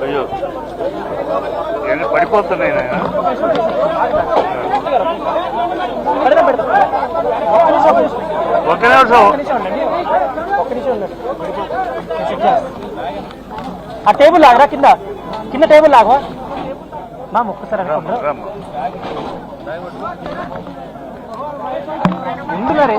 అయ్యో పడిపోతున్నాయి ఒక్క నిమిషం ఆ టేబుల్ లాగరా కింద టేబుల్ లాగా మా ఒక్కసారి ముందుగా రే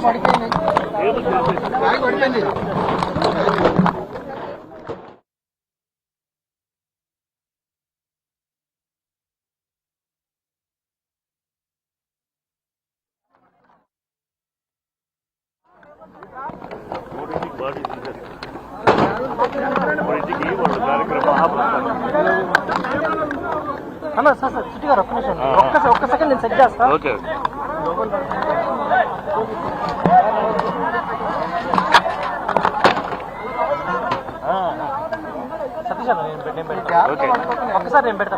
అన్న సార్ చిట్టి గారు ఒక్క నిమిషం ఒక్క సెకండ్ నేను సెట్ చేస్తా. ఓకే సతీష్ అన్న నేను పెడతా ఒక్కసారి నేను పెడతా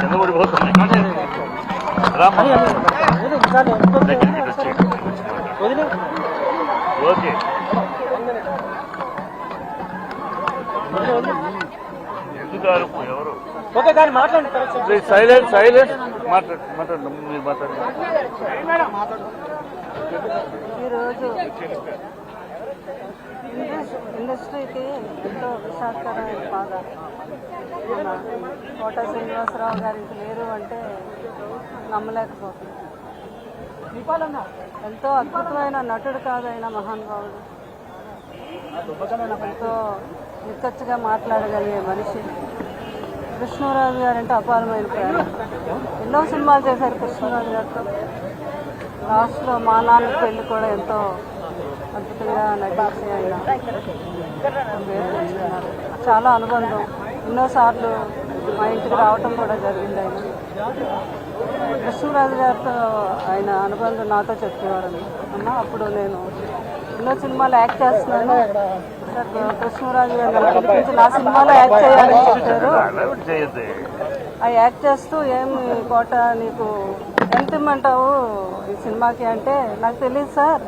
కింద పడిపోతున్నాయి. ఓకే ఎందుకు ఎవరు ఓకే కానీ మాట్లాడండి. సైలెంట్ మాట్లాడండి మీరు మాట్లాడండి. ఈరోజు ఇండస్ట్రీకి ఎంతో విషాదకరమైన బాధ. మన కోట శ్రీనివాసరావు గారికి లేరు అంటే నమ్మలేకపోతుంది. ఎంతో అద్భుతమైన నటుడు కాదైన మహానుభావుడు, ఎంతో నిక్కచ్చిగా మాట్లాడగలిగే మనిషి. కృష్ణరాజు గారంటే అపారమైన ప్రేమ. ఎన్నో సినిమాలు చేశారు కృష్ణరాజు గారితో. లాస్ట్లో మా నాన్న పెళ్లి కూడా ఎంతో అద్భుతంగా నటించి ఆయన పేరు తెచ్చుకున్నారు. చాలా అనుబంధం. ఎన్నోసార్లు మా ఇంటికి రావటం కూడా జరిగింది. ఆయన కృష్ణరాజు గారితో ఆయన అనుబంధం నాతో చెప్పేవారని. అమ్మ అప్పుడు నేను ఎన్నో సినిమాలు యాక్ట్ చేస్తున్నాను, కృష్ణరాజు గారు పిలిపించి నా సినిమాలో యాక్ట్ చేయాలని చెప్పారు. ఆ యాక్ట్ చేస్తూ ఏమి కోట నీకు ఎంత ఇమ్మంటావు ఈ సినిమాకి అంటే, నాకు తెలియదు సార్,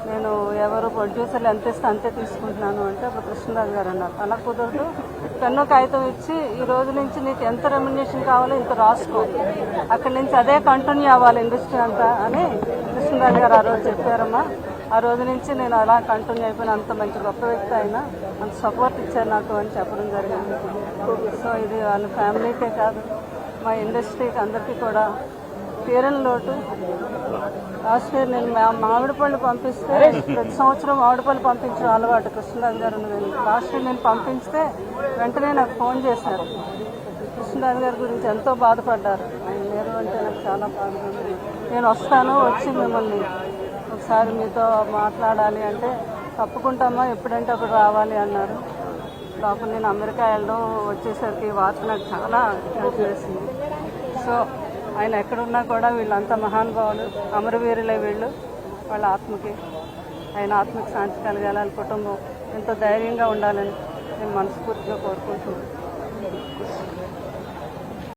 నేను ఎవరు ప్రొడ్యూసర్లు ఎంత ఇస్తే అంతే తీసుకుంటున్నాను అంటే అప్పుడు కృష్ణరాజు గారు అన్నారు, అలా కుదరదు, పెన్ను కాగితం ఇచ్చి ఈ రోజు నుంచి నీకు ఎంత రెమ్యునరేషన్ కావాలో ఇంత రాసుకో, అక్కడి నుంచి అదే కంటిన్యూ అవ్వాలి ఇండస్ట్రీ అంతా అని కృష్ణరాజు గారు ఆ రోజు చెప్పారమ్మా. ఆ రోజు నుంచి నేను అలా కంటిన్యూ అయిపోయిన. అంత మంచి గొప్ప వ్యక్తి అయినా అంత సపోర్ట్ ఇచ్చారు నాకు అని చెప్పడం జరిగింది. సో ఇది వాళ్ళ ఫ్యామిలీకే కాదు మా ఇండస్ట్రీకి అందరికీ కూడా తీరని లోటు. లాస్ట్ ఇయర్ నేను మామిడి పళ్ళు పంపిస్తే, ప్రతి సంవత్సరం మామిడి పళ్ళు పంపించడం అలవాటు కృష్ణరాజు గారు. లాస్ట్ ఇయర్ నేను పంపిస్తే వెంటనే నాకు ఫోన్ చేశారు. కృష్ణరాజు గారి గురించి ఎంతో బాధపడ్డారు. ఆయన లేరు అంటే నాకు చాలా బాధగా ఉంది. నేను వస్తాను, వచ్చి మిమ్మల్ని ఒకసారి మీతో మాట్లాడాలి అంటే తప్పుకుంటామా, ఎప్పుడంటే అప్పుడు రావాలి అన్నారు. లోపల నేను అమెరికా వెళ్ళడం వచ్చేసరికి వార్త నాకు చాలా హెల్ప్ చేసింది. సో ఆయన ఎక్కడున్నా కూడా వీళ్ళంతా మహానుభావులు, అమరవీరులే వీళ్ళు. వాళ్ళ ఆత్మకి, ఆయన ఆత్మకి శాంతి కలగాలని, కుటుంబం ఎంతో ధైర్యంగా ఉండాలని నేను మనస్ఫూర్తిగా కోరుకుంటున్నాను.